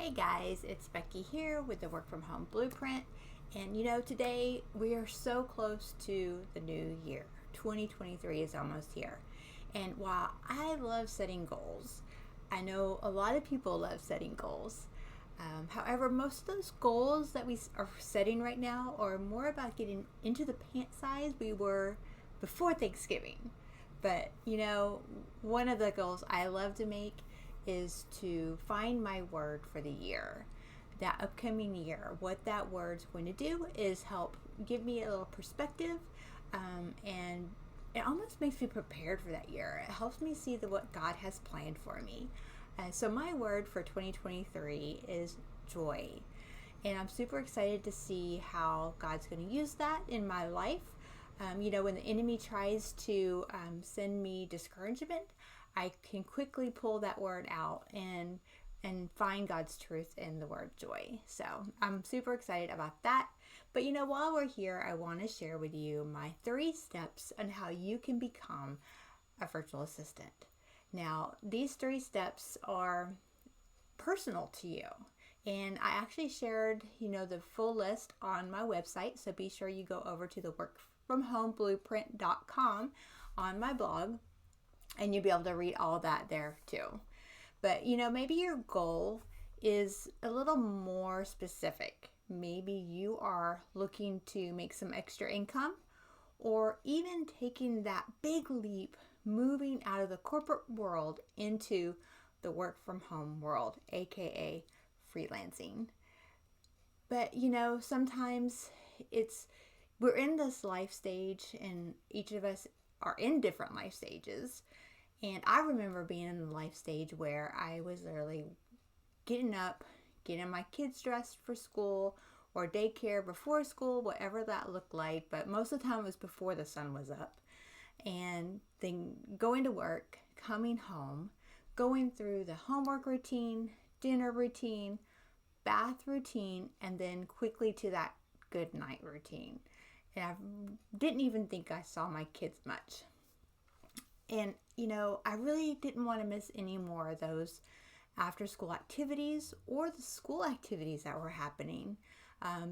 Hey guys, it's Becky here with the Work From Home Blueprint. And today we are so close to the new year. 2023 is almost here. And while I love setting goals, I know a lot of people love setting goals. However, most of those goals that we are setting right now are more about getting into the pant size we were before Thanksgiving. But one of the goals I love to make is to find my word for the year, that upcoming year. What that word's going to do is help give me a little perspective, and it almost makes me prepared for that year. It helps me see what God has planned for me. So my word for 2023 is joy. And I'm super excited to see how God's going to use that in my life. When the enemy tries to send me discouragement, I can quickly pull that word out and find God's truth in the word joy. So I'm super excited about that. But while we're here, I want to share with you my 3 steps on how you can become a virtual assistant. Now, these 3 steps are personal to you. And I actually shared, the full list on my website. So be sure you go over to the workfromhomeblueprint.com on my blog, and you'll be able to read all that there too. But maybe your goal is a little more specific. Maybe you are looking to make some extra income, or even taking that big leap, moving out of the corporate world into the work from home world, aka freelancing. But sometimes we're in this life stage, and each of us are in different life stages. And I remember being in the life stage where I was literally getting up, getting my kids dressed for school or daycare before school, whatever that looked like. But most of the time it was before the sun was up. And then going to work, coming home, going through the homework routine, dinner routine, bath routine, and then quickly to that good night routine. And I didn't even think I saw my kids much. And, I really didn't want to miss any more of those after school activities or the school activities that were happening,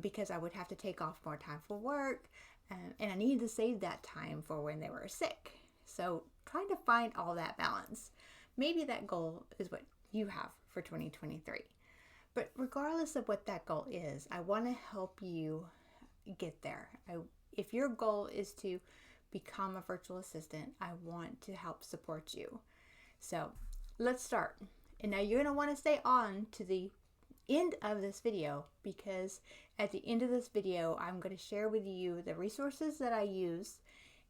because I would have to take off more time for work, and I needed to save that time for when they were sick. So trying to find all that balance. Maybe that goal is what you have for 2023. But regardless of what that goal is, I want to help you get there. If your goal is to become a virtual assistant, I want to help support you. So let's start. And now you're going to want to stay on to the end of this video, because at the end of this video, I'm going to share with you the resources that I use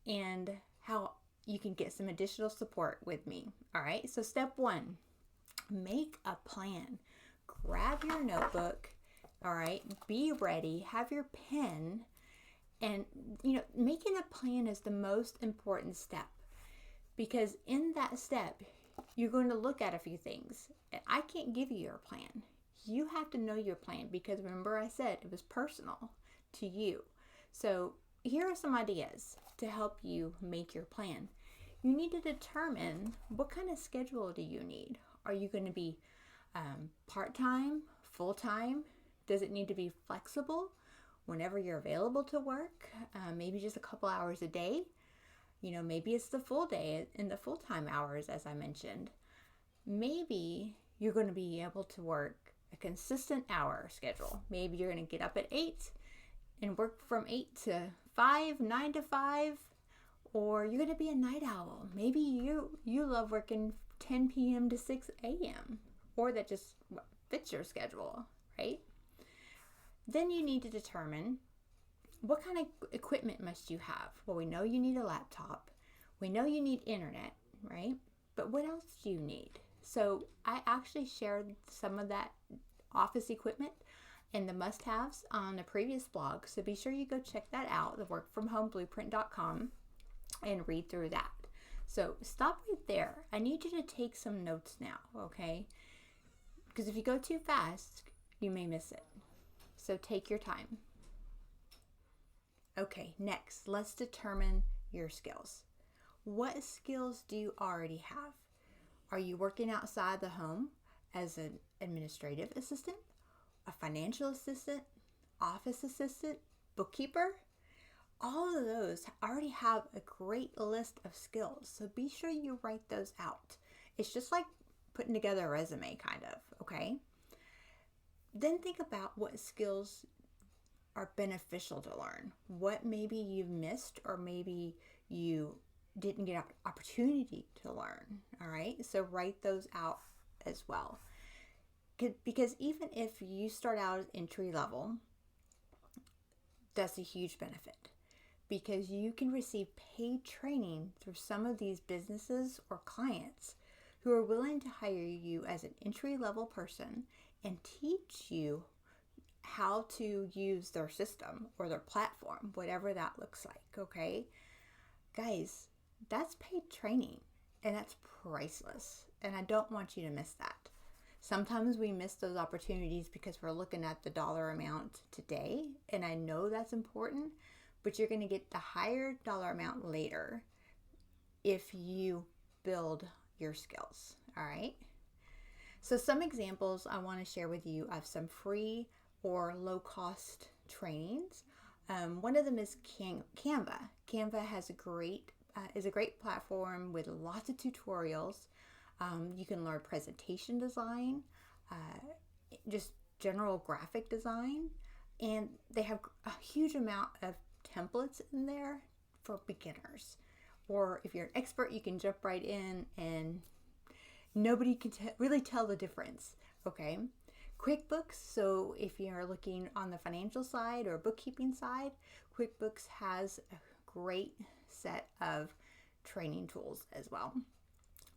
and how you can get some additional support with me. All right. So step 1, make a plan. Grab your notebook. All right. Be ready. Have your pen. And, making a plan is the most important step, because in that step, you're going to look at a few things. And I can't give you your plan. You have to know your plan, because remember I said it was personal to you. So here are some ideas to help you make your plan. You need to determine, what kind of schedule do you need? Are you going to be part-time, full-time? Does it need to be flexible? Whenever you're available to work, maybe just a couple hours a day. Maybe it's the full day in the full-time hours, as I mentioned. Maybe you're going to be able to work a consistent hour schedule. Maybe you're going to get up at 8 and work from 8 to 5, 9 to 5, or you're going to be a night owl. Maybe you love working 10 p.m. to 6 a.m., or that just fits your schedule, right? Then you need to determine, what kind of equipment must you have? Well, we know you need a laptop. We know you need internet, right? But what else do you need? So I actually shared some of that office equipment and the must-haves on a previous blog. So be sure you go check that out, the workfromhomeblueprint.com, and read through that. So stop right there. I need you to take some notes now, okay? Because if you go too fast, you may miss it. So take your time. Okay, next, let's determine your skills. What skills do you already have? Are you working outside the home as an administrative assistant, a financial assistant, office assistant, bookkeeper. All of those already have a great list of skills. So be sure you write those out. It's just like putting together a resume, kind of, okay? Then think about what skills are beneficial to learn. What maybe you've missed, or maybe you didn't get an opportunity to learn, all right? So write those out as well. Because even if you start out as entry level, that's a huge benefit, because you can receive paid training through some of these businesses or clients who are willing to hire you as an entry level person and teach you how to use their system or their platform, whatever that looks like, okay? Guys, that's paid training, and that's priceless, and I don't want you to miss that. Sometimes we miss those opportunities because we're looking at the dollar amount today, and I know that's important, but you're going to get the higher dollar amount later if you build your skills, all right? So some examples I want to share with you of some free or low-cost trainings. One of them is Canva. Canva has is a great platform with lots of tutorials. You can learn presentation design, just general graphic design, and they have a huge amount of templates in there for beginners. Or if you're an expert, you can jump right in and nobody can really tell the difference, okay? QuickBooks, so if you're looking on the financial side or bookkeeping side, QuickBooks has a great set of training tools as well.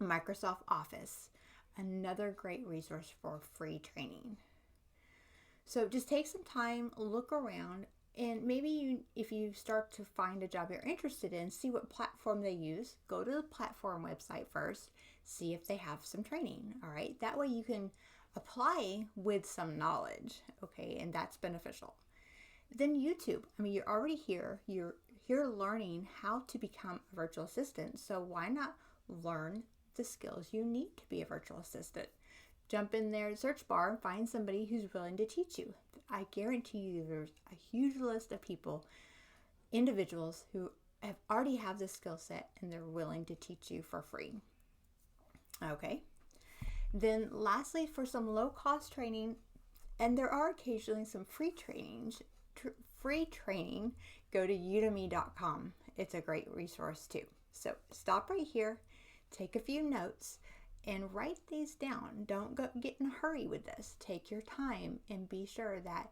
Microsoft Office, another great resource for free training. So just take some time, look around, and maybe if you start to find a job you're interested in, see what platform they use. Go to the platform website first, see if they have some training, all right? That way you can apply with some knowledge, okay? And that's beneficial. Then YouTube, you're already here. You're here learning how to become a virtual assistant, so why not learn the skills you need to be a virtual assistant? Jump in their search bar and find somebody who's willing to teach you. I guarantee you there's a huge list of people, individuals who already have this skill set and they're willing to teach you for free. Okay. Then lastly, for some low cost training, and there are occasionally some free trainings, go to udemy.com. It's a great resource too. So stop right here, take a few notes, and write these down. Don't get in a hurry with this. Take your time and be sure that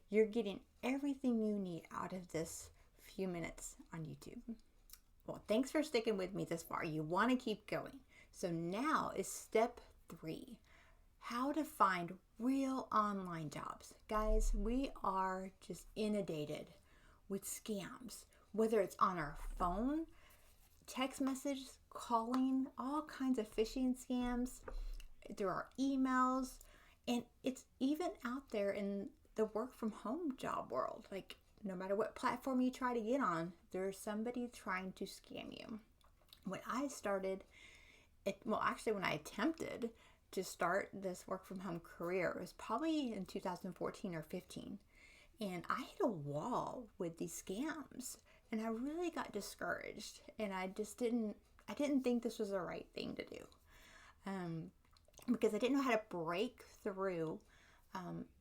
you're getting everything you need out of this few minutes on YouTube. Well, thanks for sticking with me this far. You want to keep going. So now is step 3. How to find real online jobs. Guys, we are just inundated with scams, whether it's on our phone, text messages, calling, all kinds of phishing scams, through our emails, and it's even out there in the work from home job world. Like, no matter what platform you try to get on, there's somebody trying to scam you. When I attempted to start this work from home career, it was probably in 2014 or 15, and I hit a wall with these scams, and I really got discouraged, and I didn't think this was the right thing to do, because I didn't know how to break through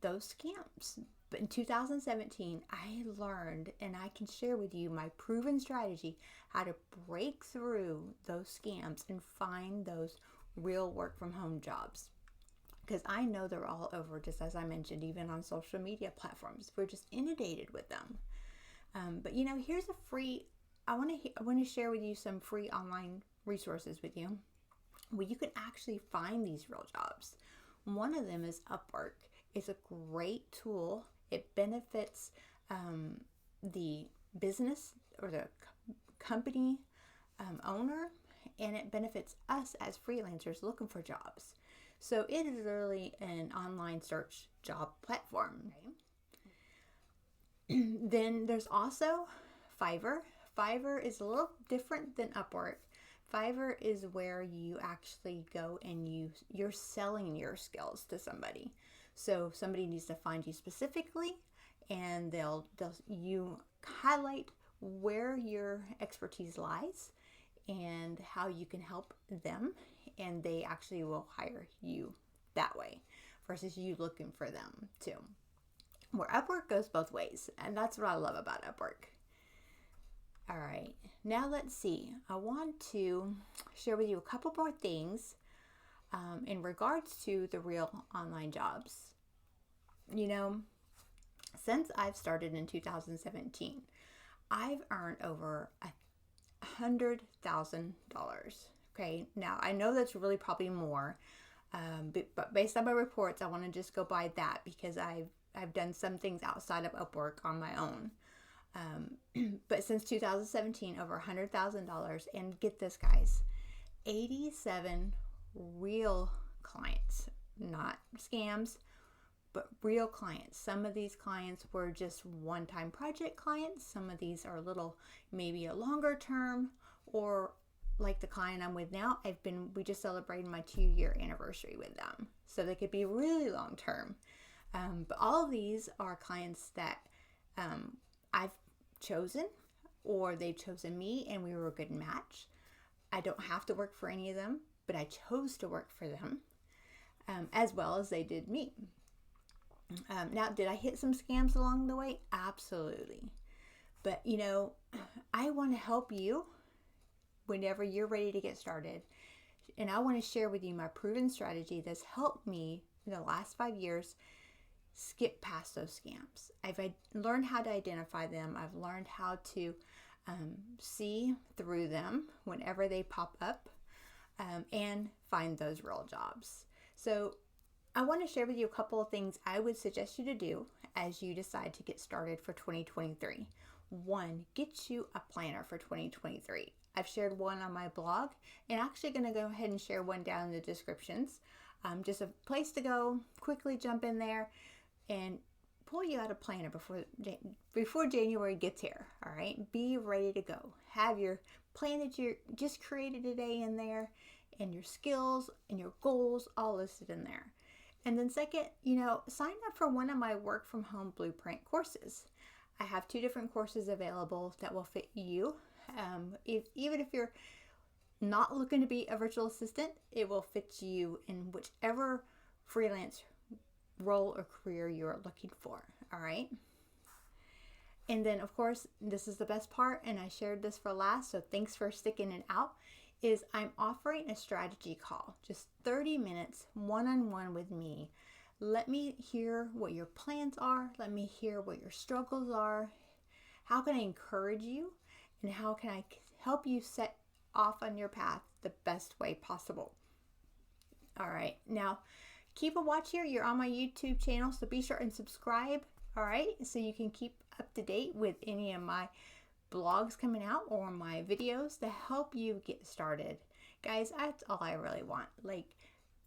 those scams. But in 2017, I learned, and I can share with you my proven strategy how to break through those scams and find those real work from home jobs. Because I know they're all over, just as I mentioned, even on social media platforms. We're just inundated with them. But here's a free, I want to share with you some free online resources with you where you can actually find these real jobs. One of them is Upwork. It's a great tool. It benefits the business or the company owner, and it benefits us as freelancers looking for jobs. So it is really an online search job platform. Okay? Then there's also Fiverr. Fiverr is a little different than Upwork. Fiverr is where you actually go and you're selling your skills to somebody. So somebody needs to find you specifically, and you highlight where your expertise lies and how you can help them, and they actually will hire you that way versus you looking for them too. Where Upwork goes both ways, and that's what I love about Upwork. All right, now let's see. I want to share with you a couple more things in regards to the real online jobs. You know, since I've started in 2017, I've earned over $100,000. Okay, now I know that's really probably more, but based on my reports, I want to just go by that because I've done some things outside of Upwork on my own. But since 2017, over $100,000, and get this, guys, 87 real clients, not scams, but real clients. Some of these clients were just one-time project clients. Some of these are maybe a longer term, or like the client I'm with now, we just celebrated my 2-year anniversary with them. So they could be really long term. But all of these are clients that I've chosen, or they've chosen me, and we were a good match. I don't have to work for any of them, but I chose to work for them, as well as they did me. Now, did I hit some scams along the way? Absolutely. But, I want to help you whenever you're ready to get started. And I want to share with you my proven strategy that's helped me in the last 5 years skip past those scams. I've learned how to identify them. I've learned how to see through them whenever they pop up, and find those real jobs. So I want to share with you a couple of things I would suggest you to do as you decide to get started for 2023. 1, get you a planner for 2023. I've shared one on my blog, and actually going to go ahead and share one down in the descriptions. Just a place to go, quickly jump in there and pull you out a planner before January gets here. All right, be ready to go. Have your plan that you just created today in there, and your skills and your goals all listed in there. And then second, sign up for one of my work from home blueprint courses. I have 2 different courses available that will fit you. Even if you're not looking to be a virtual assistant, it will fit you in whichever freelance role or career you're looking for. All right. And then, of course, this is the best part, and I shared this for last, so thanks for sticking it out, is I'm offering a strategy call, just 30 minutes one-on-one with me. Let me hear what your plans are. Let me hear what your struggles are. How can I encourage you? And how can I help you set off on your path the best way possible? All right. Now, keep a watch here. You're on my YouTube channel, so be sure and subscribe. All right. So you can keep up to date with any of my blogs coming out or my videos to help you get started. Guys, that's all I really want.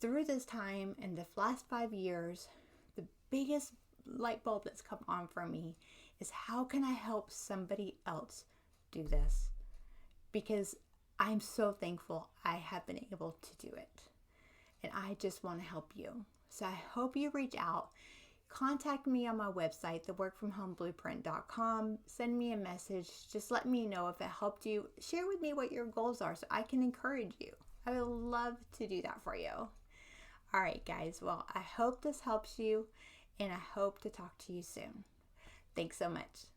Through this time and the last 5 years, the biggest light bulb that's come on for me is how can I help somebody else do this? Because I'm so thankful I have been able to do it. And I just want to help you. So I hope you reach out. Contact me on my website, theworkfromhomeblueprint.com. Send me a message. Just let me know if it helped you. Share with me what your goals are so I can encourage you. I would love to do that for you. All right, guys. Well, I hope this helps you, and I hope to talk to you soon. Thanks so much.